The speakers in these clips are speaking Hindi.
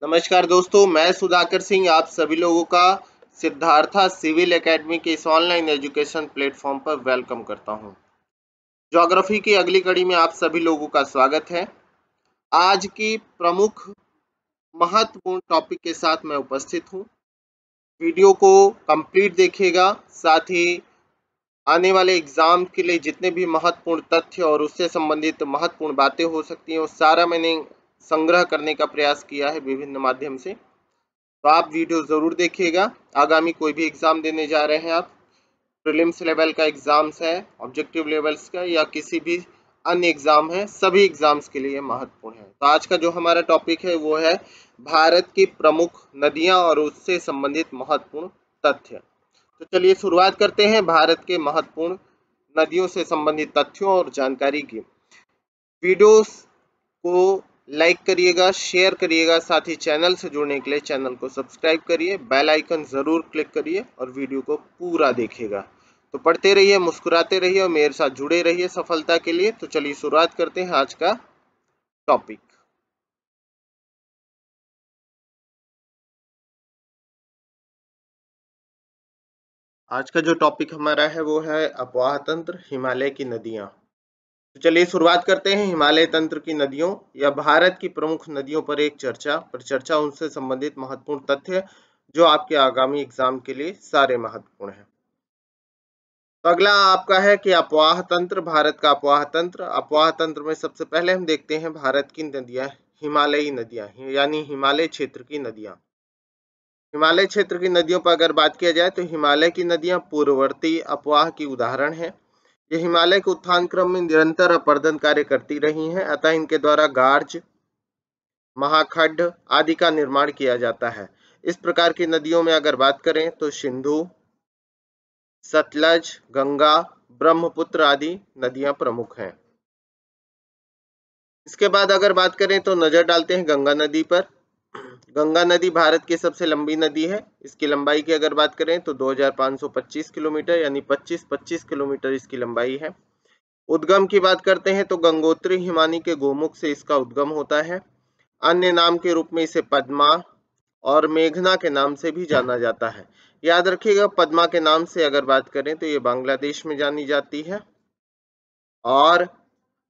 नमस्कार दोस्तों, मैं सुधाकर सिंह आप सभी लोगों का सिद्धार्था सिविल एकेडमी के इस ऑनलाइन एजुकेशन प्लेटफॉर्म पर वेलकम करता हूं। ज्योग्राफी की अगली कड़ी में आप सभी लोगों का स्वागत है। आज की प्रमुख महत्वपूर्ण टॉपिक के साथ मैं उपस्थित हूं। वीडियो को कंप्लीट देखिएगा, साथ ही आने वाले एग्जाम के लिए जितने भी महत्वपूर्ण तथ्य और उससे संबंधित महत्वपूर्ण बातें हो सकती हैं वो सारा मैंने संग्रह करने का प्रयास किया है विभिन्न माध्यम से। तो आप वीडियो ज़रूर देखिएगा। आगामी कोई भी एग्ज़ाम देने जा रहे हैं आप, प्रीलिम्स लेवल का एग्ज़ाम्स है, ऑब्जेक्टिव लेवल्स का या किसी भी अन्य एग्ज़ाम है, सभी एग्ज़ाम्स के लिए महत्वपूर्ण है। तो आज का जो हमारा टॉपिक है वो है भारत की प्रमुख नदियां और उससे संबंधित महत्वपूर्ण तथ्य। तो चलिए शुरुआत करते हैं भारत के महत्वपूर्ण नदियों से संबंधित तथ्यों और जानकारी की। वीडियोस को लाइक करिएगा, शेयर करिएगा, साथ ही चैनल से जुड़ने के लिए चैनल को सब्सक्राइब करिए, बेल आइकन ज़रूर क्लिक करिए और वीडियो को पूरा देखिएगा। तो पढ़ते रहिए, मुस्कुराते रहिए और मेरे साथ जुड़े रहिए सफलता के लिए। तो चलिए शुरुआत करते हैं आज का टॉपिक। आज का जो टॉपिक हमारा है वो है अपवाह तंत्र, हिमालय की नदियाँ। तो चलिए शुरुआत करते हैं हिमालय तंत्र की नदियों या भारत की प्रमुख नदियों पर एक चर्चा उनसे संबंधित महत्वपूर्ण तथ्य जो आपके आगामी एग्जाम के लिए सारे महत्वपूर्ण हैं। तो अगला आपका है कि अपवाह तंत्र, भारत का अपवाह तंत्र में सबसे पहले हम देखते हैं भारत की नदियां, हिमालयी नदियां यानी हिमालय क्षेत्र की नदियां। हिमालय क्षेत्र की नदियों पर अगर बात किया जाए तो हिमालय की नदियां पूर्ववर्ती अपवाह की उदाहरण है। ये हिमालय के उत्थान क्रम में निरंतर अपर्दन कार्य करती रही हैं, अतः इनके द्वारा गार्ज, महाखड्ड आदि का निर्माण किया जाता है। इस प्रकार की नदियों में अगर बात करें तो सिंधु, सतलज, गंगा, ब्रह्मपुत्र आदि नदियां प्रमुख हैं। इसके बाद अगर बात करें तो नजर डालते हैं गंगा नदी पर। गंगा नदी भारत की सबसे लंबी नदी है। इसकी लंबाई की अगर बात करें तो 2525 किलोमीटर यानी 25 किलोमीटर इसकी लंबाई है। उद्गम की बात करते हैं तो गंगोत्री हिमानी के गोमुख से इसका उद्गम होता है। अन्य नाम के रूप में इसे पद्मा और मेघना के नाम से भी जाना जाता है। याद रखिएगा, पद्मा के नाम से अगर बात करें तो ये बांग्लादेश में जानी जाती है। और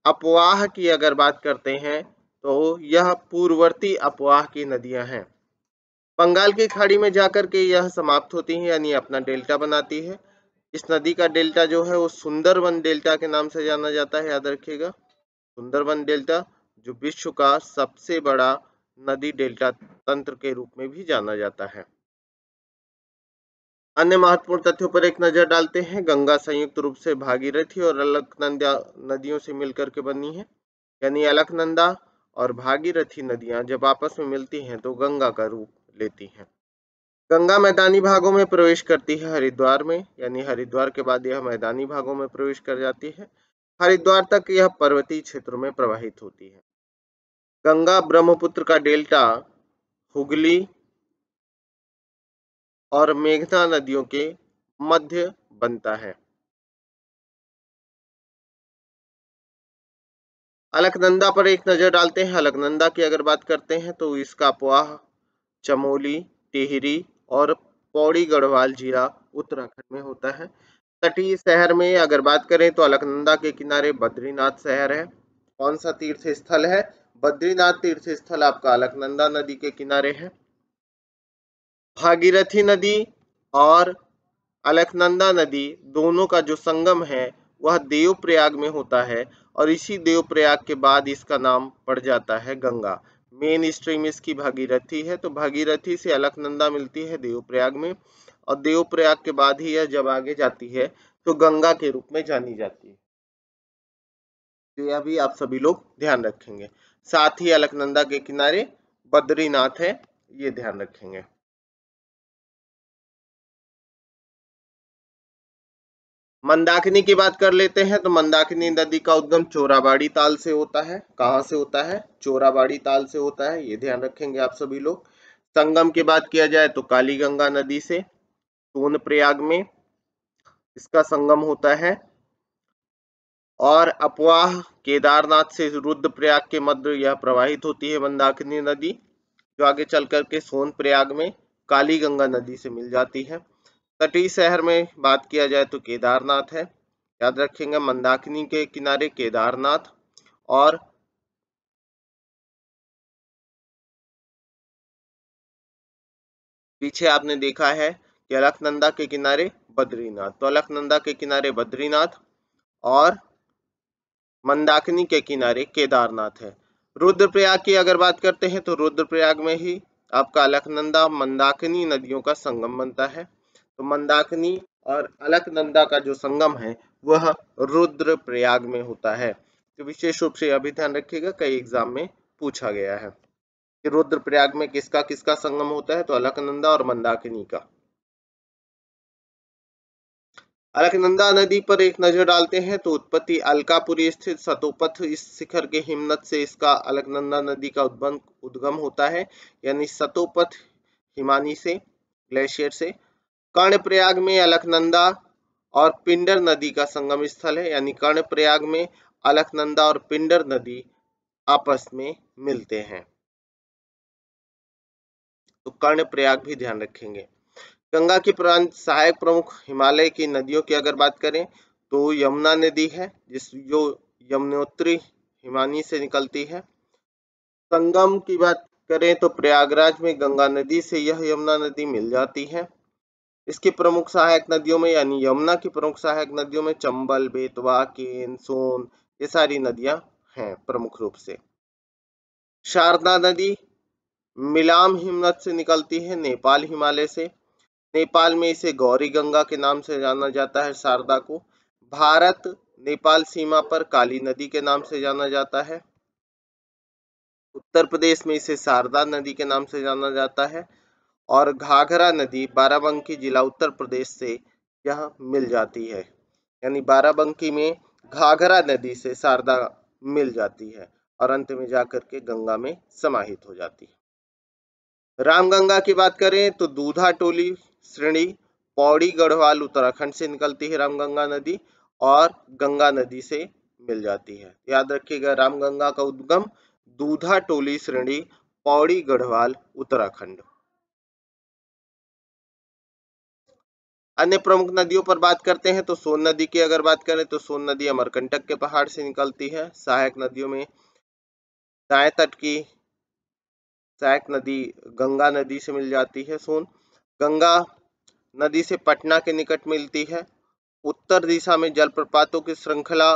अपवाह की अगर बात करते हैं तो यह पूर्ववर्ती अपवाह की नदियां हैं। बंगाल की खाड़ी में जाकर के यह समाप्त होती हैं यानी अपना डेल्टा बनाती है। इस नदी का डेल्टा जो है वो सुंदरबन डेल्टा के नाम से जाना जाता है। याद रखिएगा, सुंदरबन डेल्टा जो विश्व का सबसे बड़ा नदी डेल्टा तंत्र के रूप में भी जाना जाता है। अन्य महत्वपूर्ण तथ्यों पर एक नजर डालते हैं। गंगा संयुक्त रूप से भागीरथी और अलकनंदा नदियों से मिलकर के बनी है, यानी अलकनंदा और भागीरथी नदियां जब आपस में मिलती हैं तो गंगा का रूप लेती हैं। गंगा मैदानी भागों में प्रवेश करती है हरिद्वार में, यानी हरिद्वार के बाद यह मैदानी भागों में प्रवेश कर जाती है। हरिद्वार तक यह पर्वतीय क्षेत्रों में प्रवाहित होती है। गंगा ब्रह्मपुत्र का डेल्टा हुगली और मेघना नदियों के मध्य बनता है। अलकनंदा पर एक नजर डालते हैं। अलकनंदा की अगर बात करते हैं तो इसका अपवाह चमोली, टिहरी और पौड़ी गढ़वाल जिला उत्तराखंड में होता है। तटीय शहर में अगर बात करें तो अलकनंदा के किनारे बद्रीनाथ शहर है। कौन सा तीर्थ स्थल है? बद्रीनाथ तीर्थ स्थल आपका अलकनंदा नदी के किनारे है। भागीरथी नदी और अलकनंदा नदी दोनों का जो संगम है वह देवप्रयाग में होता है और इसी देवप्रयाग के बाद इसका नाम पड़ जाता है गंगा। मेन स्ट्रीम इसकी भागीरथी है, तो भागीरथी से अलकनंदा मिलती है देवप्रयाग में और देवप्रयाग के बाद ही यह जब आगे जाती है तो गंगा के रूप में जानी जाती है। तो यह भी आप सभी लोग ध्यान रखेंगे। साथ ही अलकनंदा के किनारे बद्रीनाथ है, ये ध्यान रखेंगे। मंदाकिनी की बात कर लेते हैं तो मंदाकिनी नदी का उद्गम चोराबाड़ी ताल से होता है। कहाँ से होता है? चोराबाड़ी ताल से होता है, ये ध्यान रखेंगे आप सभी लोग। संगम की बात किया जाए तो काली गंगा नदी से सोनप्रयाग में इसका संगम होता है और अपवाह केदारनाथ से रुद्रप्रयाग के मध्य यह प्रवाहित होती है मंदाकिनी नदी। जो आगे चल करके सोनप्रयाग में काली गंगा नदी से मिल जाती है। तटीय शहर में बात किया जाए तो केदारनाथ है, याद रखेंगे मंदाकिनी के किनारे केदारनाथ। और पीछे आपने देखा है कि अलकनंदा के किनारे बद्रीनाथ, तो अलकनंदा के किनारे बद्रीनाथ और मंदाकिनी के किनारे केदारनाथ है। रुद्रप्रयाग की अगर बात करते हैं तो रुद्रप्रयाग में ही आपका अलकनंदा मंदाकिनी नदियों का संगम बनता है। तो मंदाकिनी और अलकनंदा का जो संगम है वह रुद्रप्रयाग में होता है। तो विशेष रूप से अभी ध्यान रखिएगा, कई एग्जाम में पूछा गया है कि रुद्रप्रयाग में किसका किसका संगम होता है, तो अलकनंदा और मंदाकिनी का। अलकनंदा नदी पर एक नजर डालते हैं तो उत्पत्ति अलकापुरी स्थित सतोपथ इस शिखर के हिमनद से इसका अलकनंदा नदी का उद्गम होता है, यानी सतोपथ हिमानी से, ग्लेशियर से। कर्णप्रयाग में अलकनंदा और पिंडर नदी का संगम स्थल है, यानी कर्णप्रयाग में अलकनंदा और पिंडर नदी आपस में मिलते हैं, तो कर्णप्रयाग भी ध्यान रखेंगे। गंगा की सहायक प्रमुख हिमालय की नदियों की अगर बात करें तो यमुना नदी है, जो यमुनोत्री हिमानी से निकलती है। संगम की बात करें तो प्रयागराज में गंगा नदी से यह यमुना नदी मिल जाती है। इसकी प्रमुख सहायक नदियों में, यानी यमुना की प्रमुख सहायक नदियों में चंबल, बेतवा, केन, सोन, ये सारी नदियां हैं प्रमुख रूप से। शारदा नदी मिलाम हिमनद से निकलती है, नेपाल हिमालय से। नेपाल में इसे गौरी गंगा के नाम से जाना जाता है शारदा को। भारत नेपाल सीमा पर काली नदी के नाम से जाना जाता है। उत्तर प्रदेश में इसे शारदा नदी के नाम से जाना जाता है। और घाघरा नदी बाराबंकी जिला उत्तर प्रदेश से यह मिल जाती है, यानी बाराबंकी में घाघरा नदी से शारदा मिल जाती है और अंत में जाकर के गंगा में समाहित हो जाती है। रामगंगा की बात करें तो दूधा टोली श्रेणी पौड़ी गढ़वाल उत्तराखंड से निकलती है रामगंगा नदी और गंगा नदी से मिल जाती है। याद रखिएगा, रामगंगा का उद्गम दूधा टोली श्रेणी पौड़ी गढ़वाल उत्तराखंड। अन्य प्रमुख नदियों पर बात करते हैं तो सोन नदी की अगर बात करें तो सोन नदी अमरकंटक के पहाड़ से निकलती है। सहायक नदियों में दाएं तट की सहायक नदी गंगा नदी से मिल जाती है सोन। गंगा नदी से पटना के निकट मिलती है। उत्तर दिशा में जलप्रपातों की श्रृंखला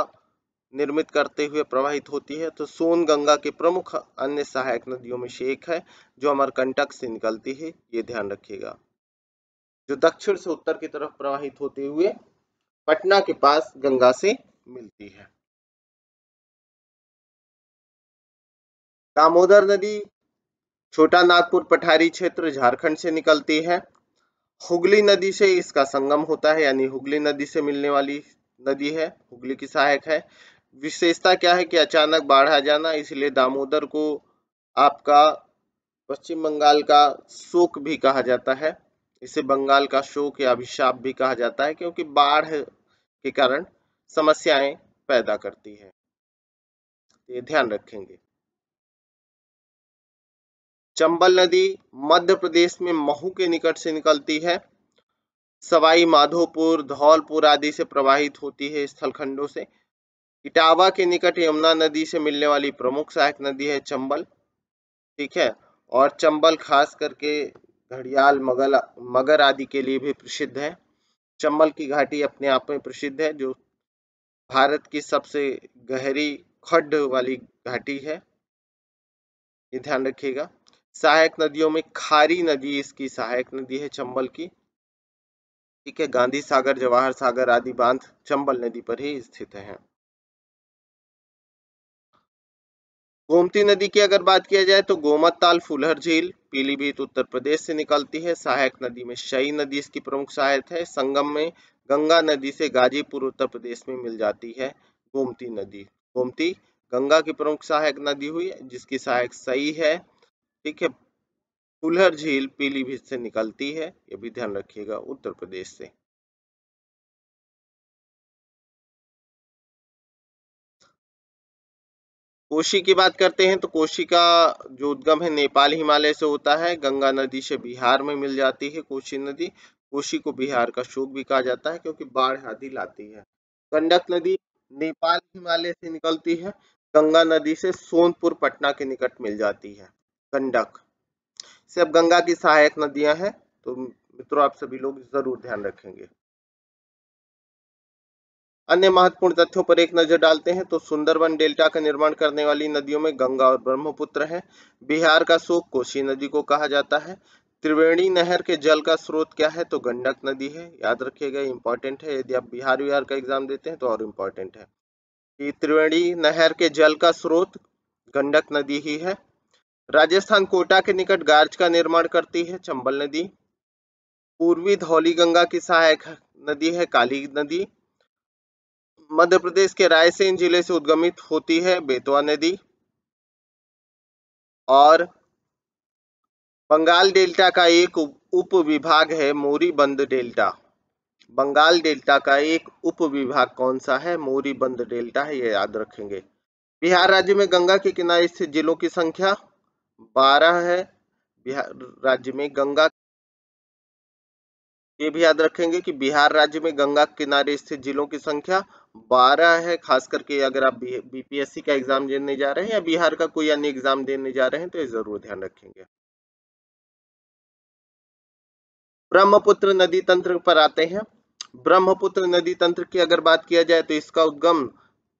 निर्मित करते हुए प्रवाहित होती है। तो सोन गंगा के प्रमुख अन्य सहायक नदियों में से एक है जो अमरकंटक से निकलती है, ये ध्यान रखिएगा, जो दक्षिण से उत्तर की तरफ प्रवाहित होते हुए पटना के पास गंगा से मिलती है। दामोदर नदी छोटा नागपुर पठारी क्षेत्र झारखंड से निकलती है। हुगली नदी से इसका संगम होता है, यानी हुगली नदी से मिलने वाली नदी है, हुगली की सहायक है। विशेषता क्या है कि अचानक बाढ़ आ जाना, इसलिए दामोदर को आपका पश्चिम बंगाल का शोक भी कहा जाता है। इसे बंगाल का शोक या अभिशाप भी कहा जाता है, क्योंकि बाढ़ के कारण समस्याएं पैदा करती है, ये ध्यान रखेंगे। चंबल नदी मध्य प्रदेश में महू के निकट से निकलती है। सवाई माधोपुर, धौलपुर आदि से प्रवाहित होती है स्थल खंडों से। इटावा के निकट यमुना नदी से मिलने वाली प्रमुख सहायक नदी है चंबल, ठीक है। और चंबल खास करके घड़ियाल, मगर आदि के लिए भी प्रसिद्ध है। चंबल की घाटी अपने आप में प्रसिद्ध है, जो भारत की सबसे गहरी खड्ड वाली घाटी है, ये ध्यान रखिएगा। सहायक नदियों में खारी नदी इसकी सहायक नदी है चंबल की, ठीक है। गांधी सागर, जवाहर सागर आदि बांध चंबल नदी पर ही स्थित हैं। गोमती नदी की अगर बात किया जाए तो गोमत ताल फुलहर झील पीलीभीत उत्तर प्रदेश से निकलती है। सहायक नदी में शई नदी इसकी प्रमुख सहायक है। संगम में गंगा नदी से गाजीपुर उत्तर प्रदेश में मिल जाती है गोमती नदी। गोमती गंगा की प्रमुख सहायक नदी हुई, जिसकी सहायक सई है, ठीक है। फुलहर झील पीलीभीत से निकलती है, ये भी ध्यान रखिएगा, उत्तर प्रदेश से। कोशी की बात करते हैं तो कोशी का जो उद्गम है नेपाल हिमालय से होता है, गंगा नदी से बिहार में मिल जाती है कोशी नदी। कोशी को बिहार का शोक भी कहा जाता है क्योंकि बाढ़ आदि लाती है। गंडक नदी नेपाल हिमालय से निकलती है, गंगा नदी से सोनपुर पटना के निकट मिल जाती है। गंडक सब गंगा की सहायक नदियां हैं, तो मित्रों आप सभी लोग जरूर ध्यान रखेंगे। अन्य महत्वपूर्ण तथ्यों पर एक नजर डालते हैं तो सुंदरबन डेल्टा का निर्माण करने वाली नदियों में गंगा और ब्रह्मपुत्र है। बिहार का शोक कोसी नदी को कहा जाता है। त्रिवेणी नहर के जल का स्रोत क्या है तो गंडक नदी है। याद रखिएगा, इंपॉर्टेंट है, यदि आप बिहार का एग्जाम देते हैं तो और इम्पोर्टेंट है कि त्रिवेणी नहर के जल का स्रोत गंडक नदी ही है। राजस्थान कोटा के निकट गार्ज का निर्माण करती है चंबल नदी। पूर्वी धौली गंगा की सहायक नदी है काली नदी। मध्य प्रदेश के रायसेन जिले से उद्गमित होती है बेतवा नदी। और बंगाल डेल्टा का एक उप विभाग है मोरीबंद डेल्टा। बंगाल डेल्टा का एक उप विभाग कौन सा है? मोरीबंद डेल्टा है, ये याद रखेंगे। बिहार राज्य में गंगा के किनारे स्थित जिलों की संख्या 12 है। बिहार राज्य में गंगा, ये भी याद रखेंगे कि बिहार राज्य में गंगा किनारे स्थित जिलों की संख्या 12 है। खास करके अगर आप बीपीएससी का एग्जाम देने जा रहे हैं या बिहार का कोई अन्य एग्जाम देने जा रहे हैं तो ये जरूर ध्यान रखेंगे। ब्रह्मपुत्र नदी तंत्र पर आते हैं। ब्रह्मपुत्र नदी तंत्र की अगर बात किया जाए तो इसका उद्गम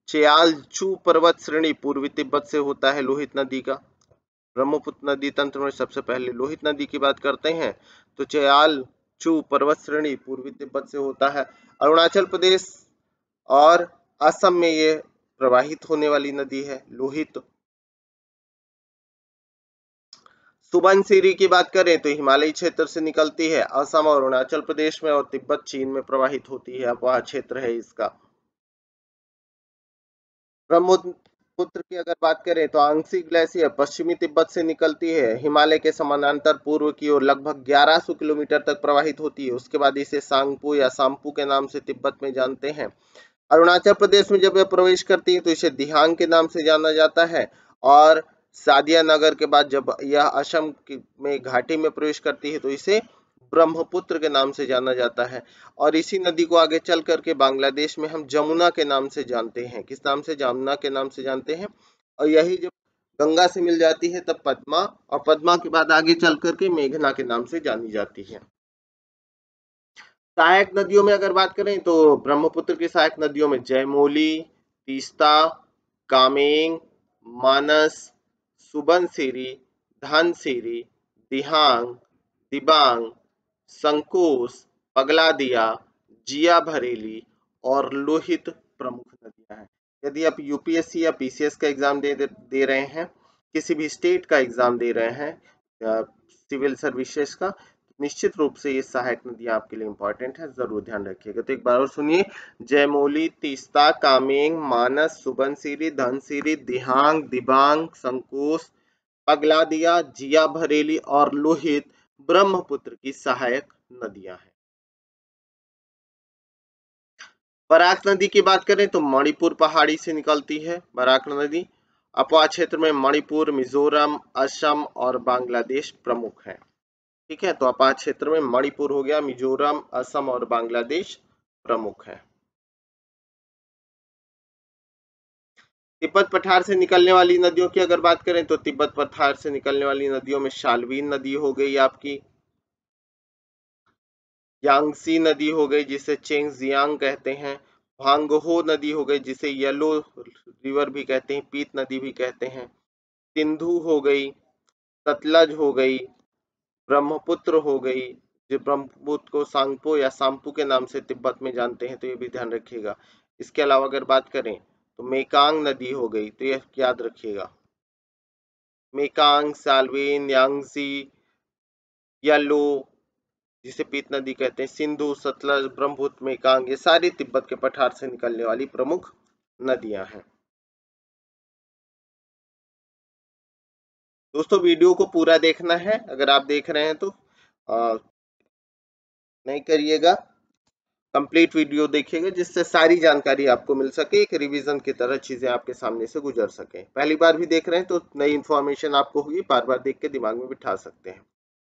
चेयालचू पर्वत श्रेणी पूर्वी तिब्बत से होता है लोहित नदी का। ब्रह्मपुत्र नदी तंत्र में सबसे पहले लोहित नदी की बात करते हैं तो चेयालचू पर्वत श्रेणी पूर्वी तिब्बत से होता है। अरुणाचल प्रदेश और असम में ये प्रवाहित होने वाली नदी है लोहित। सुबनसिरी की बात करें तो हिमालयी क्षेत्र से निकलती है, असम और अरुणाचल प्रदेश में और तिब्बत चीन में प्रवाहित होती है, वह क्षेत्र है इसका। ब्रह्मपुत्र की अगर बात करें तो आंगसी ग्लेशियर पश्चिमी तिब्बत से निकलती है, हिमालय के समानांतर पूर्व की ओर लगभग 1100 किलोमीटर तक प्रवाहित होती है। उसके बाद इसे सांगपू या सांपू के नाम से तिब्बत में जानते हैं। अरुणाचल प्रदेश में जब यह प्रवेश करती है तो इसे दिहांग के नाम से जाना जाता है। और सादिया नगर के बाद जब यह असम में घाटी में प्रवेश करती है तो इसे ब्रह्मपुत्र के नाम से जाना जाता है। और इसी नदी को आगे चल करके बांग्लादेश में हम जमुना के नाम से जानते हैं। किस नाम से? जमुना के नाम से जानते हैं। और यही जब गंगा से मिल जाती है तब पद्मा, और पद्मा के बाद आगे चल करके मेघना के नाम से जानी जाती है। सहायक नदियों में अगर बात करें तो ब्रह्मपुत्र की सहायक नदियों में जयमोली, तीस्ता, कामेंग, मानस, सुबनसिरी, धनसिरी, दिहांग, दिबांग, संकोस, पगलादिया, जिया भरेली और लोहित प्रमुख नदियां हैं। यदि आप यूपीएससी या पीसीएस का एग्जाम दे रहे हैं, किसी भी स्टेट का एग्जाम दे रहे हैं सिविल सर्विसेज का, निश्चित रूप से ये सहायक नदियां आपके लिए इंपॉर्टेंट है, जरूर ध्यान रखिएगा। तो एक बार और सुनिए, जयमोली, तीस्ता, कामेंग, मानस, सुबनसिरी, धनसिरी, दिहांग, दिबांग, संकोस, पगलादिया, जिया भरेली और लोहित ब्रह्मपुत्र की सहायक नदियां हैं। बराक नदी की बात करें तो मणिपुर पहाड़ी से निकलती है बराक नदी। अपवा क्षेत्र में मणिपुर, मिजोरम, असम और बांग्लादेश प्रमुख हैं। ठीक है, तो अपा क्षेत्र में मणिपुर हो गया, मिजोरम, असम और बांग्लादेश प्रमुख है। तिब्बत पठार से निकलने वाली नदियों की अगर बात करें तो तिब्बत पठार से निकलने वाली नदियों में शालवीन नदी हो गई आपकी, यांगसी नदी हो गई जिसे चेंगजियांग कहते हैं, भांगहो नदी हो गई जिसे येलो रिवर भी कहते हैं, पीत नदी भी कहते हैं, सिंधु हो गई, सतलज हो गई, ब्रह्मपुत्र हो गई, जो ब्रह्मपुत्र को सांगपो या सांपू के नाम से तिब्बत में जानते हैं, तो ये भी ध्यान रखिएगा। इसके अलावा अगर बात करें तो मेकांग नदी हो गई, तो यह याद रखिएगा। मेकांग, साल्वेन, यांगसी, येलो जिसे पीत नदी कहते हैं, सिंधु, सतलज, ब्रह्मपुत्र, मेकांग, ये सारी तिब्बत के पठार से निकलने वाली प्रमुख नदियां हैं। दोस्तों वीडियो को पूरा देखना है, अगर आप देख रहे हैं तो नहीं करिएगा, कंप्लीट वीडियो देखिएगा जिससे सारी जानकारी आपको मिल सके, एक रिवीजन की तरह चीजें आपके सामने से गुजर सके। पहली बार भी देख रहे हैं तो नई इन्फॉर्मेशन आपको होगी, बार बार देख के दिमाग में बिठा सकते हैं।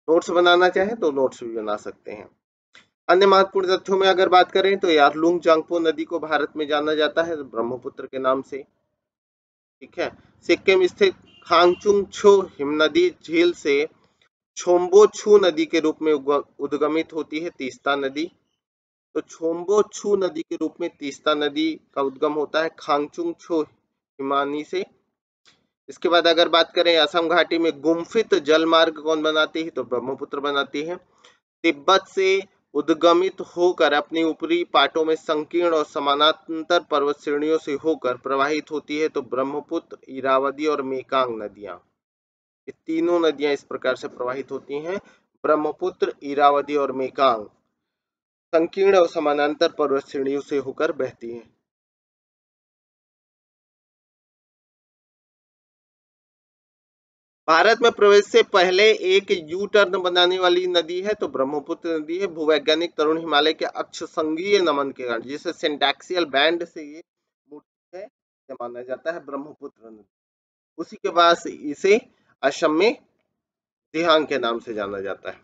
नोट्स बनाना चाहें तो नोट्स भी बना सकते हैं। अन्य महत्वपूर्ण तथ्यों में अगर बात करें तो यारलुंग जांगपो नदी को भारत में जाना जाता है ब्रह्मपुत्र के नाम से। ठीक है। सिक्किम स्थित खांगचुंग छो हिमनदी झील से छोम्बो छू नदी के रूप में उद्गमित होती है तीस्ता नदी। तो छोम्बो छू नदी के रूप में तीस्ता नदी का उद्गम होता है खांगचुंग छो हिमानी से। इसके बाद अगर बात करें असम घाटी में गुम्फित जल मार्ग कौन बनाती है, तो ब्रह्मपुत्र बनाती है। तिब्बत से उद्गमित होकर अपनी ऊपरी पाटों में संकीर्ण और समानांतर पर्वत श्रेणियों से होकर प्रवाहित होती है, तो ब्रह्मपुत्र, इरावदी और मेकांग नदियां, ये तीनों नदियां इस प्रकार से प्रवाहित होती हैं। ब्रह्मपुत्र, इरावदी और मेकांग संकीर्ण और समानांतर पर्वत श्रेणियों से होकर बहती हैं। भारत में प्रवेश से पहले एक यू टर्न बनाने वाली नदी है तो ब्रह्मपुत्र नदी है। भूवैज्ञानिक तरुण हिमालय के अक्ष संघीय नमन के कारण जिसे सिंटैक्सियल बैंड से ये मूर्ति है, यह माना जाता है ब्रह्मपुत्र नदी। उसी के बाद इसे असम में दिहांग के नाम से जाना जाता है।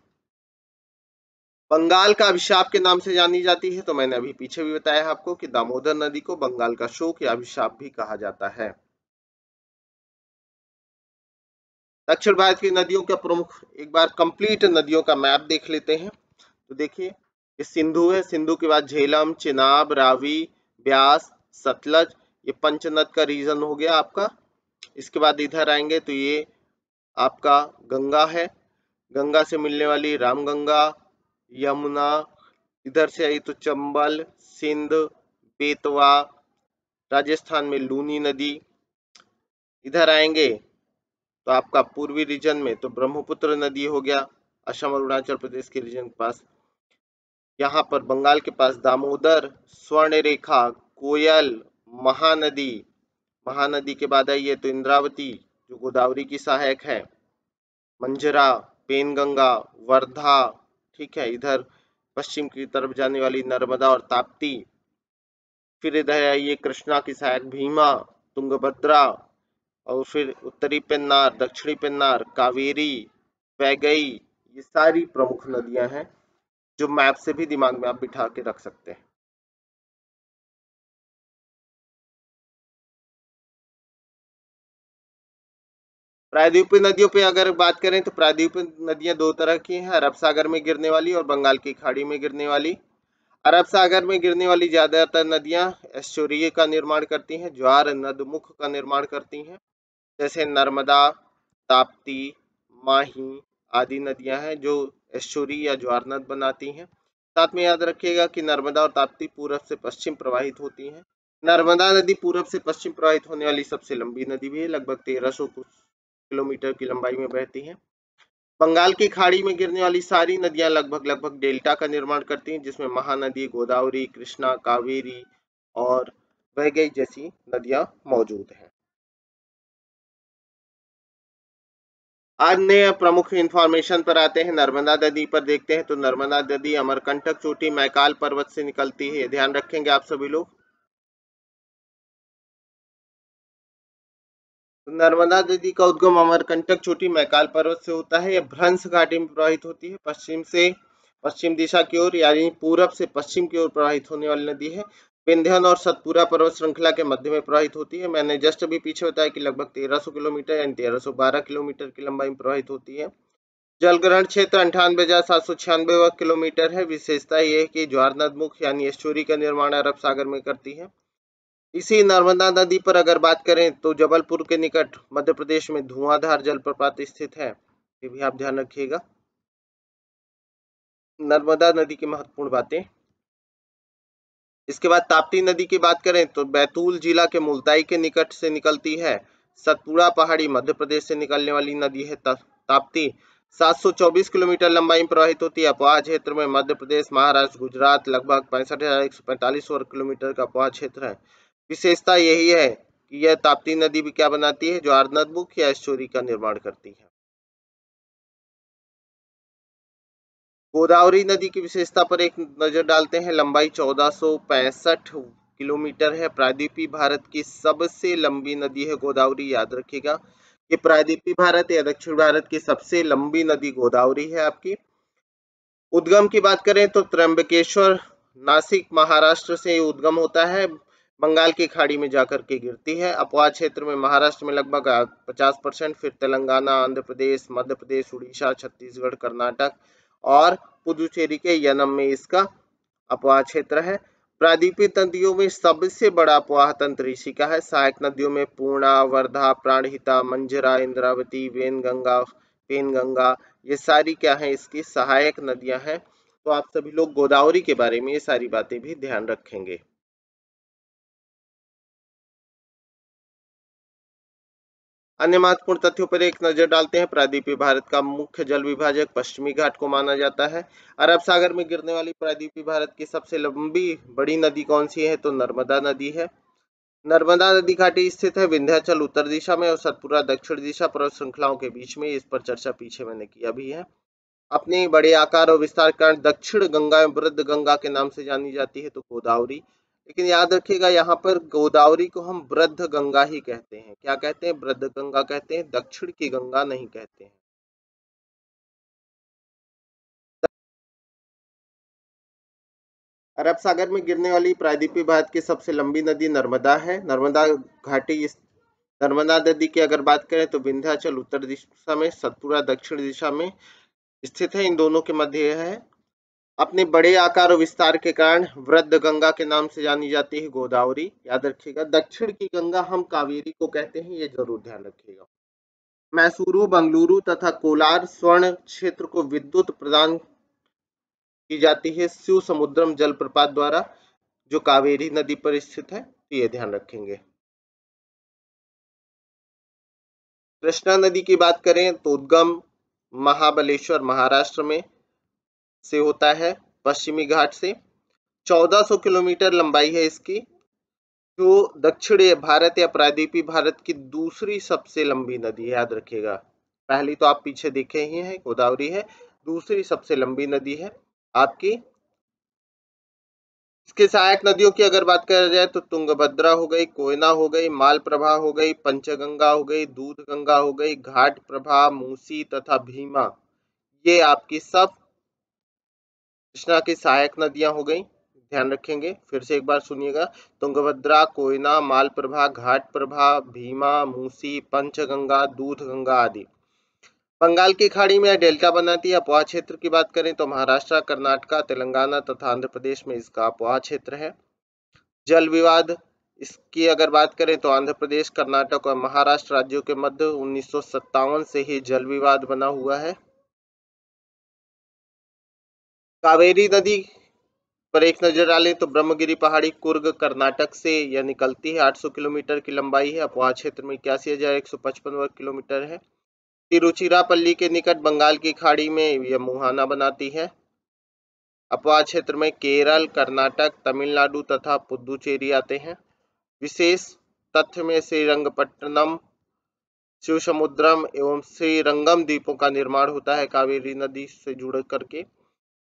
बंगाल का अभिशाप के नाम से जानी जाती है, तो मैंने अभी पीछे भी बताया आपको कि दामोदर नदी को बंगाल का शोक या अभिशाप भी कहा जाता है। दक्षिण भारत की नदियों का प्रमुख, एक बार कंप्लीट नदियों का मैप देख लेते हैं। तो देखिए, ये सिंधु है, सिंधु के बाद झेलम, चिनाब, रावी, ब्यास, सतलज, ये पंचनद का रीजन हो गया आपका। इसके बाद इधर आएंगे तो ये आपका गंगा है, गंगा से मिलने वाली रामगंगा, यमुना, इधर से आई तो चंबल, सिंध, बेतवा, राजस्थान में लूनी नदी। इधर आएंगे तो आपका पूर्वी रीजन में तो ब्रह्मपुत्र नदी हो गया, असम और अरुणाचल प्रदेश के रीजन के पास। यहाँ पर बंगाल के पास दामोदर, स्वर्ण रेखा, कोयल, महानदी, महानदी के बाद आई है तो इंद्रावती जो गोदावरी की सहायक है, मंजरा, पेनगंगा, वर्धा। ठीक है। इधर पश्चिम की तरफ जाने वाली नर्मदा और ताप्ती। फिर इधर आई है कृष्णा की सहायक भीमा, तुंगभद्रा, और फिर उत्तरी पेन्नार, दक्षिणी पेन्नार, कावेरी, वैगई, ये सारी प्रमुख नदियां हैं जो मैप से भी दिमाग में आप बिठा के रख सकते हैं। प्रायद्वीपीय नदियों पे अगर बात करें तो प्रायद्वीपीय नदियां दो तरह की हैं, अरब सागर में गिरने वाली और बंगाल की खाड़ी में गिरने वाली। अरब सागर में गिरने वाली ज्यादातर नदियां एस्चुरिय का निर्माण करती हैं, ज्वार नदमुख का निर्माण करती हैं, जैसे नर्मदा, ताप्ती, माही आदि नदियां हैं जो एस्चुरी या ज्वार नद बनाती हैं। साथ में याद रखिएगा कि नर्मदा और ताप्ती पूरब से पश्चिम प्रवाहित होती हैं। नर्मदा नदी पूरब से पश्चिम प्रवाहित होने वाली सबसे लंबी नदी भी है, लगभग 1300 किलोमीटर की लंबाई में बहती है। बंगाल की खाड़ी में गिरने वाली सारी नदियां लगभग लगभग डेल्टा का निर्माण करती हैं, जिसमें महानदी, गोदावरी, कृष्णा, कावेरी और वैगई जैसी नदियां मौजूद हैं। अन्य प्रमुख इंफॉर्मेशन पर आते हैं। नर्मदा नदी पर देखते हैं तो नर्मदा नदी अमरकंटक चोटी मैकाल पर्वत से निकलती है, ध्यान रखेंगे आप सभी लोग। तो नर्मदा नदी का उद्गम अमरकंटक चोटी मैकाल पर्वत से होता है। यह भ्रंश घाटी में प्रवाहित होती है, पश्चिम से पश्चिम दिशा की ओर यानी पूरब से पश्चिम की ओर प्रवाहित होने वाली नदी है। विंध्यन और सतपुरा पर्वत श्रृंखला के मध्य में प्रवाहित होती है। मैंने जस्ट अभी पीछे बताया कि लगभग 1300 किलोमीटर यानी 1312 किलोमीटर की लंबाई में प्रवाहित होती है। जलग्रहण क्षेत्र 98,796 वर्ग किलोमीटर है। विशेषता यह है कि ज्वार नदमुख यानी एस्चुरी का निर्माण अरब सागर में करती है। इसी नर्मदा नदी पर अगर बात करें तो जबलपुर के निकट मध्य प्रदेश में धुआंधार जलप्रपात स्थित है, ये भी आप ध्यान रखिएगा। नर्मदा नदी की महत्वपूर्ण बातें। इसके बाद ताप्ती नदी की बात करें तो बैतूल जिला के मुल्ताई के निकट से निकलती है। सतपुड़ा पहाड़ी मध्य प्रदेश से निकलने वाली नदी है ताप्ती। 724 किलोमीटर लंबाई में प्रवाहित होती है। अपवाह क्षेत्र में मध्य प्रदेश, महाराष्ट्र, गुजरात लगभग 65,145 वर्ग किलोमीटर का अपवाह क्षेत्र है। विशेषता यही है कि यह ताप्ती नदी भी क्या बनाती है, ज्वार नदमुख या एस्चुरी का निर्माण करती है। गोदावरी नदी की विशेषता पर एक नजर डालते हैं। लंबाई 1465 किलोमीटर है। प्रायद्वीपीय भारत की सबसे लंबी नदी है गोदावरी, याद रखिएगा। ये प्रायद्वीपीय भारत या दक्षिण भारत की सबसे लंबी नदी गोदावरी है आपकी। उद्गम की बात करें तो त्र्यंबकेश्वर, नासिक, महाराष्ट्र से उद्गम होता है, बंगाल की खाड़ी में जाकर के गिरती है। अपवाह क्षेत्र में महाराष्ट्र में लगभग 50%, फिर तेलंगाना, आंध्र प्रदेश, मध्य प्रदेश, उड़ीसा, छत्तीसगढ़, कर्नाटक और पुदुचेरी के यनम में इसका अपवाह क्षेत्र है। प्रायद्वीपीय नदियों में सबसे बड़ा अपवाह तंत्र इसी का है। सहायक नदियों में पूर्णा, वर्धा, प्राणहिता, मंजरा, इंद्रावती, वेनगंगा, पेनगंगा, ये सारी क्या है, इसकी सहायक नदियां हैं। तो आप सभी लोग गोदावरी के बारे में ये सारी बातें भी ध्यान रखेंगे। अन्य महत्वपूर्ण तथ्यों पर एक नजर डालते हैं। प्रायद्वीपीय भारत का मुख्य जल विभाजक पश्चिमी घाट को माना जाता है। अरब सागर में गिरने वाली प्रायद्वीपीय भारत की सबसे लंबी बड़ी नदी कौन सी है, तो नर्मदा नदी है। नर्मदा नदी घाटी स्थित है विंध्याचल उत्तर दिशा में और सतपुरा दक्षिण दिशा पर्वत श्रृंखलाओं के बीच में। इस पर चर्चा पीछे मैंने किया भी है। अपने बड़े आकार और विस्तार के कारण दक्षिण गंगा वृद्ध गंगा के नाम से जानी जाती है, तो गोदावरी। लेकिन याद रखिएगा यहाँ पर गोदावरी को हम वृद्ध गंगा ही कहते हैं। क्या कहते हैं, वृद्ध गंगा कहते हैं, दक्षिण की गंगा नहीं कहते हैं। अरब सागर में गिरने वाली प्रायद्वीपीय भारत की सबसे लंबी नदी नर्मदा है। नर्मदा घाटी नर्मदा नदी की अगर बात करें तो विंध्याचल उत्तर दिशा में, सतपुरा दक्षिण दिशा में स्थित है, इन दोनों के मध्य है। अपने बड़े आकार और विस्तार के कारण वृद्ध गंगा के नाम से जानी जाती है गोदावरी, याद रखिएगा। दक्षिण की गंगा हम कावेरी को कहते हैं, ये जरूर ध्यान रखिएगा। मैसूरू, बंगलुरु तथा कोलार स्वर्ण क्षेत्र को विद्युत प्रदान की जाती है शिव समुद्रम जलप्रपात द्वारा, जो कावेरी नदी पर स्थित है, तो ये ध्यान रखेंगे। कृष्णा नदी की बात करें तो उद्गम महाबलेश्वर महाराष्ट्र में से होता है, पश्चिमी घाट से। 1400 किलोमीटर लंबाई है इसकी, जो दक्षिणी भारत या प्रायद्वीपीय भारत की दूसरी सबसे लंबी नदी है, याद रखिएगा। पहली तो आप पीछे देखे ही हैं, गोदावरी है, दूसरी सबसे लंबी नदी है आपकी। इसके सहायक नदियों की अगर बात करा जाए तो तुंगभद्रा हो गई, कोयना हो गई, मालप्रभा हो गई, पंचगंगा हो गई, दूध गंगा हो गई, घाट प्रभा, मूसी तथा भीमा, ये आपकी सब कृष्णा की सहायक नदियां हो गई, ध्यान रखेंगे। फिर से एक बार सुनिएगा, तुंगभद्रा, कोयना, मालप्रभा, घाट प्रभा, भीमा, मूसी, पंचगंगा, दूध गंगा आदि बंगाल की खाड़ी में डेल्टा बनाती है। अपवाह क्षेत्र की बात करें तो महाराष्ट्र, कर्नाटक, तेलंगाना तथा आंध्र प्रदेश में इसका अपवाह क्षेत्र है। जल विवाद इसकी अगर बात करें तो आंध्र प्रदेश, कर्नाटक और महाराष्ट्र राज्यों के मध्य 1957 से ही जल विवाद बना हुआ है। कावेरी नदी पर एक नजर डालें तो ब्रह्मगिरी पहाड़ी कुर्ग कर्नाटक से यह निकलती है, 800 किलोमीटर की लंबाई है। अपवाह क्षेत्र में 81,155 वर्ग किलोमीटर है। तिरुचिरापल्ली के निकट बंगाल की खाड़ी में यह मुहाना बनाती है। अपवाह क्षेत्र में केरल, कर्नाटक, तमिलनाडु तथा पुदुचेरी आते हैं। विशेष तथ्य में श्रीरंगपट्टनम, शिवसमुद्रम एवं श्रीरंगम द्वीपों का निर्माण होता है कावेरी नदी से जुड़ करके।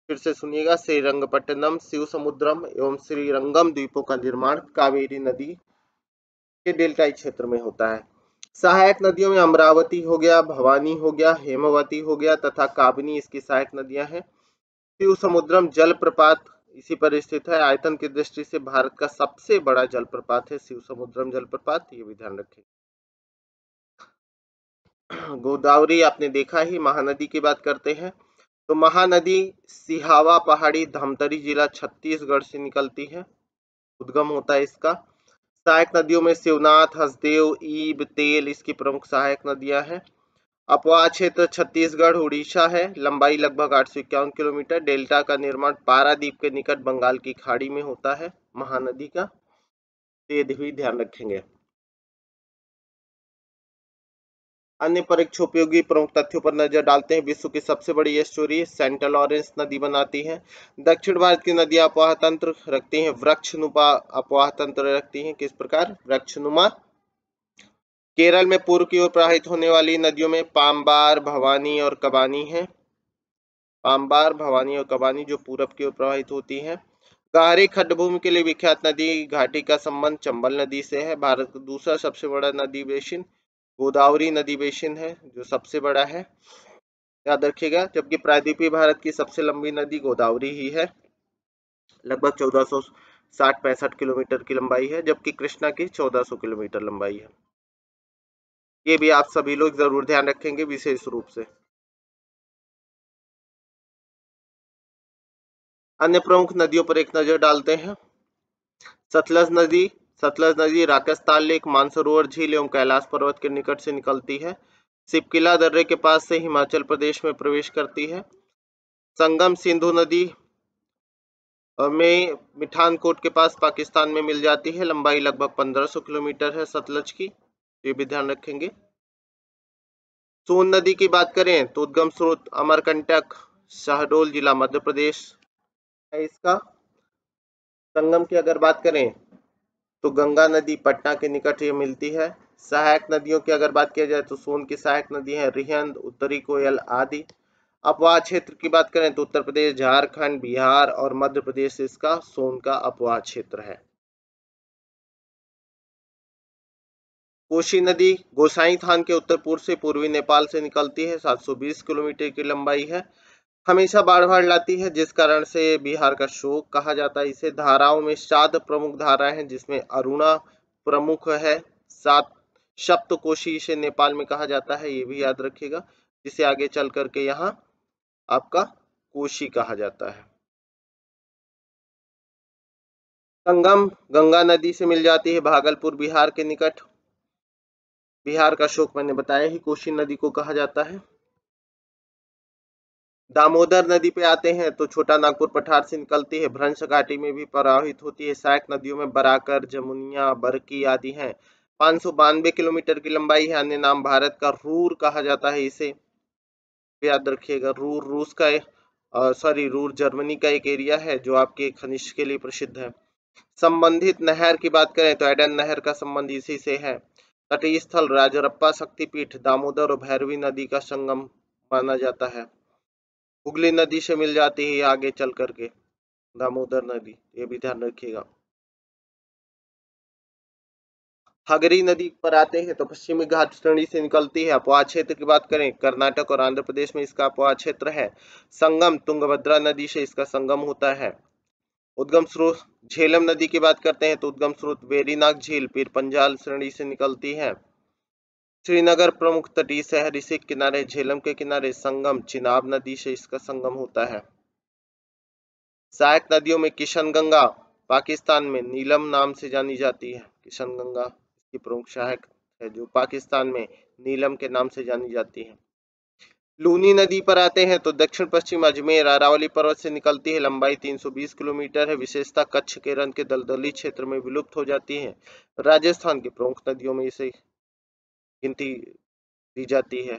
फिर से सुनिएगा, श्रीरंगपट्टनम, शिवसमुद्रम एवं श्रीरंगम द्वीपों का निर्माण कावेरी नदी के डेल्टाई क्षेत्र में होता है। सहायक नदियों में अमरावती हो गया, भवानी हो गया, हेमवती हो गया तथा काबनी इसकी सहायक नदियां हैं। शिव समुद्रम जलप्रपात इसी पर स्थित है। आयतन की दृष्टि से भारत का सबसे बड़ा जलप्रपात है शिव समुद्रम जलप्रपात, ये भी ध्यान रखें। गोदावरी आपने देखा ही। महानदी की बात करते हैं तो महानदी सिहावा पहाड़ी धमतरी जिला छत्तीसगढ़ से निकलती है, उद्गम होता है इसका। सहायक नदियों में शिवनाथ, हसदेव, ईब, तेल इसकी प्रमुख सहायक नदियां हैं। अपवाह क्षेत्र छत्तीसगढ़ उड़ीसा है, लंबाई लगभग 851 किलोमीटर। डेल्टा का निर्माण पारादीप के निकट बंगाल की खाड़ी में होता है महानदी का, ये भी ध्यान रखेंगे। अन्य परीक्षोपयोगी प्रमुख तथ्यों पर नजर डालते हैं। विश्व की सबसे बड़ी एस्टुअरी सेंट लॉरेंस नदी बनाती है। दक्षिण भारत की नदियां अपवाह तंत्र रखती हैं, वृक्षनुमा अपवाह तंत्र रखती हैं। किस प्रकार, वृक्षनुमा। केरल में पूर्व की ओर प्रवाहित होने वाली नदियों में पाम्बार, भवानी और कबानी है। पाम्बार, भवानी और कबानी जो पूरब की ओर प्रवाहित होती हैं। गहरी खड्डभूमि के लिए विख्यात नदी घाटी का संबंध चंबल नदी से है। भारत का दूसरा सबसे बड़ा नदी बेसिन गोदावरी नदी बेसिन है जो सबसे बड़ा है, याद रखिएगा। जबकि प्रायद्वीपीय भारत की सबसे लंबी नदी गोदावरी ही है, लगभग 1460-65 किलोमीटर की लंबाई है, जबकि कृष्णा की 1400 किलोमीटर लंबाई है। ये भी आप सभी लोग जरूर ध्यान रखेंगे विशेष रूप से। अन्य प्रमुख नदियों पर एक नजर डालते हैं। सतलज नदी, सतलज नदी राकेश लेक, मानसरोवर झील एवं कैलाश पर्वत के निकट से निकलती है। सिपकिला दर्रे के पास से हिमाचल प्रदेश में प्रवेश करती है। संगम सिंधु नदी में मिठानकोट के पास पाकिस्तान में मिल जाती है। लंबाई लगभग 1500 किलोमीटर है सतलज की, ये भी ध्यान रखेंगे। सोन नदी की बात करें तो उद्गम स्रोत अमरकंटक, शहडोल जिला मध्य प्रदेश है इसका। संगम की अगर बात करें तो गंगा नदी पटना के निकट ये मिलती है। सहायक नदियों की अगर बात किया जाए तो सोन की सहायक नदी है रिहंद, उत्तरी कोयल आदि। अपवाह क्षेत्र की बात करें तो उत्तर प्रदेश, झारखंड, बिहार और मध्य प्रदेश से इसका सोन का अपवाह क्षेत्र है। कोशी नदी गोसाई थान के उत्तर पूर्व से पूर्वी नेपाल से निकलती है, 720 किलोमीटर की लंबाई है। हमेशा बाढ़ बाढ़ लाती है जिस कारण से बिहार का शोक कहा जाता है इसे। धाराओं में 7 प्रमुख धाराएं हैं जिसमें अरुणा प्रमुख है। 7 सप्तकोशी इसे नेपाल में कहा जाता है, ये भी याद रखिएगा, जिसे आगे चल करके यहाँ आपका कोशी कहा जाता है। संगम गंगा नदी से मिल जाती है भागलपुर बिहार के निकट। बिहार का शोक मैंने बताया ही कोशी नदी को कहा जाता है। दामोदर नदी पे आते हैं तो छोटा नागपुर पठार से निकलती है, भ्रंश घाटी में भी प्रवाहित होती है। सहायक नदियों में बराकर, जमुनिया, बरकी आदि हैं। 592 किलोमीटर की लंबाई है। अन्य नाम भारत का रूर कहा जाता है इसे, याद रखिएगा। रूर रूस का रूर जर्मनी का एक एरिया है जो आपके खनिज के लिए प्रसिद्ध है। संबंधित नहर की बात करें तो एडन नहर का संबंध इसी से है। तटीय स्थल राजरप्पा शक्तिपीठ दामोदर और भैरवी नदी का संगम माना जाता है। हुगली नदी से मिल जाती है आगे चल करके दामोदर नदी, ये भी ध्यान रखिएगा। हगरी नदी पर आते हैं तो पश्चिमी घाट श्रेणी से निकलती है। अपवाह क्षेत्र की बात करें कर्नाटक और आंध्र प्रदेश में इसका अपवाह क्षेत्र है। संगम तुंगभद्रा नदी से इसका संगम होता है। उद्गम स्रोत झेलम नदी की बात करते हैं तो उद्गम स्रोत वेरीनाग झील पीर पंजाल श्रेणी से निकलती है। श्रीनगर प्रमुख तटीय शहर, इसी किनारे झेलम के किनारे संगम चिनाब नदी से इसका संगम होता है। सहायक नदियों में किशन गंगा पाकिस्तान में नीलम नाम से जानी जाती है। किशन गंगा इसकी प्रमुख सहायक है जो पाकिस्तान में नीलम के नाम से जानी जाती है। लूनी नदी पर आते हैं तो दक्षिण पश्चिम अजमेर अरावली पर्वत से निकलती है। लंबाई 320 किलोमीटर है। विशेषता कच्छ के रन के दलदली क्षेत्र में विलुप्त हो जाती है। राजस्थान की प्रमुख नदियों में इसे गिनती दी जाती है।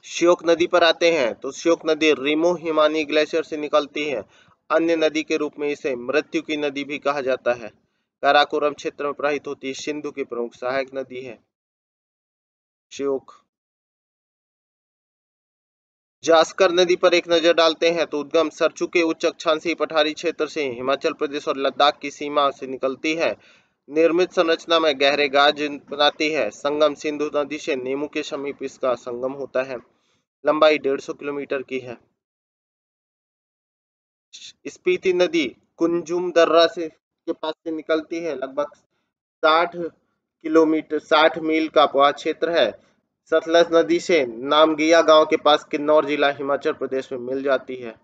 श्योक नदी पर आते हैं तो श्योक नदी रिमो हिमानी ग्लेशियर से निकलती है। अन्य नदी के रूप में इसे मृत्यु की नदी भी कहा जाता है। काराकोरम क्षेत्र में प्रवाहित होती है। सिंधु की प्रमुख सहायक नदी है श्योक। जास्कर नदी पर एक नजर डालते हैं तो उद्गम सरचू के उच्च अक्षांशीय पठारी क्षेत्र से हिमाचल प्रदेश और लद्दाख की सीमा से निकलती है। निर्मित संरचना में गहरे गाज बनाती है। संगम सिंधु नदी से नेमू के समीप इसका संगम होता है। लंबाई 150 किलोमीटर की है। स्पीति नदी कुंजुम दर्रा से के पास से निकलती है। लगभग 60 मील का अपवाह क्षेत्र है। सतलज नदी से नामगिया गांव के पास किन्नौर जिला हिमाचल प्रदेश में मिल जाती है।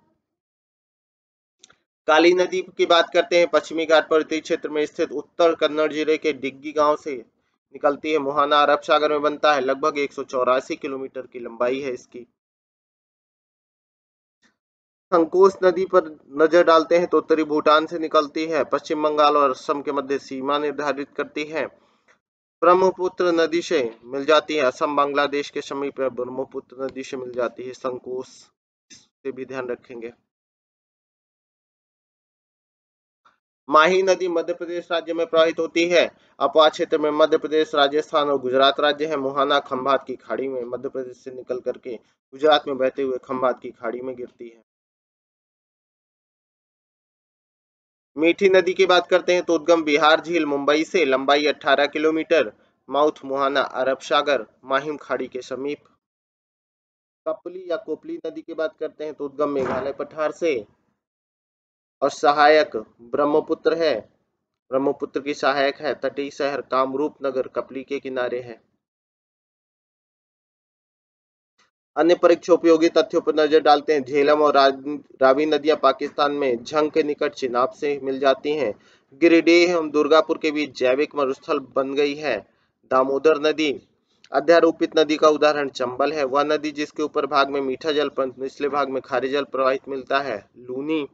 काली नदी की बात करते हैं पश्चिमी घाट पर्वतीय क्षेत्र में स्थित उत्तर कन्नड़ जिले के डिग्गी गांव से निकलती है। मुहाना अरब सागर में बनता है। लगभग 184 किलोमीटर की लंबाई है इसकी। संकोश नदी पर नजर डालते हैं तो उत्तरी भूटान से निकलती है। पश्चिम बंगाल और असम के मध्य सीमा निर्धारित करती है। ब्रह्मपुत्र नदी से मिल जाती है। असम बांग्लादेश के समीप ब्रह्मपुत्र नदी से मिल जाती है संकोश, से भी ध्यान रखेंगे। माही नदी मध्य प्रदेश राज्य में प्रवाहित होती है। अपवा क्षेत्र में मध्य प्रदेश, राजस्थान और गुजरात राज्य है। मुहाना खंभात की खाड़ी में मध्य प्रदेश से निकल करके गुजरात में बहते हुए खंभात की खाड़ी में गिरती है। मीठी नदी की बात करते हैं तो उद्गम बिहार झील मुंबई से, लंबाई 18 किलोमीटर, माउथ मुहाना अरब सागर, माहिम खाड़ी के समीप। कपली या कोपली नदी की बात करते हैं तो उद्गम मेघालय पठार से और सहायक ब्रह्मपुत्र है। ब्रह्मपुत्र की सहायक है। तटीय शहर कामरूप नगर कपली के किनारे है। अन्य परीक्षा उपयोगी तथ्यों पर नजर डालते हैं। झेलम और रावी नदियां पाकिस्तान में झंग के निकट चिनाब से मिल जाती हैं। गिरिडीह एवं दुर्गापुर के बीच जैविक मरुस्थल बन गई है। दामोदर नदी अध्यारोपित नदी का उदाहरण चंबल है। वह नदी जिसके ऊपर भाग में मीठा जल परंतु निचले भाग में खारे जल प्रवाहित मिलता है। लूनी।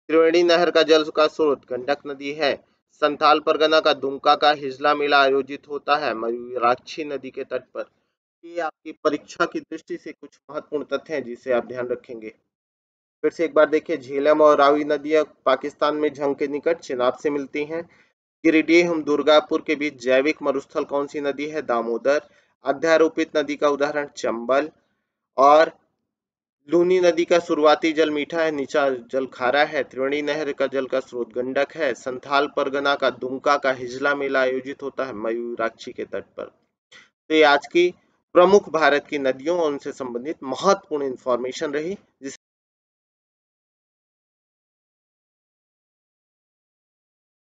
त्रिवेणी नहर का जल का स्रोत गंडक नदी है। संथाल परगना का दुमका का हिजला मेला आयोजित होता है मयूराक्षी नदी के तट पर। ये आपकी परीक्षा की दृष्टि से कुछ महत्वपूर्ण तथ्य हैं जिसे आप ध्यान रखेंगे। फिर से एक बार देखिए, झेलम और रावी नदियां पाकिस्तान में झंग के निकट चिनाब से मिलती हैं। गिरिडीह एवं दुर्गापुर के बीच जैविक मरुस्थल कौन सी नदी है? दामोदर। अध्यारोपित नदी का उदाहरण चंबल। और लूनी नदी का शुरुआती जल मीठा है, निचला जल खारा है। त्रिवेणी नहर का जल का स्रोत गंडक है। संथाल परगना का दुमका का हिजला मेला आयोजित होता है मयूराक्षी के तट पर। तो ये आज की प्रमुख भारत की नदियों और उनसे संबंधित महत्वपूर्ण इंफॉर्मेशन रही जिसे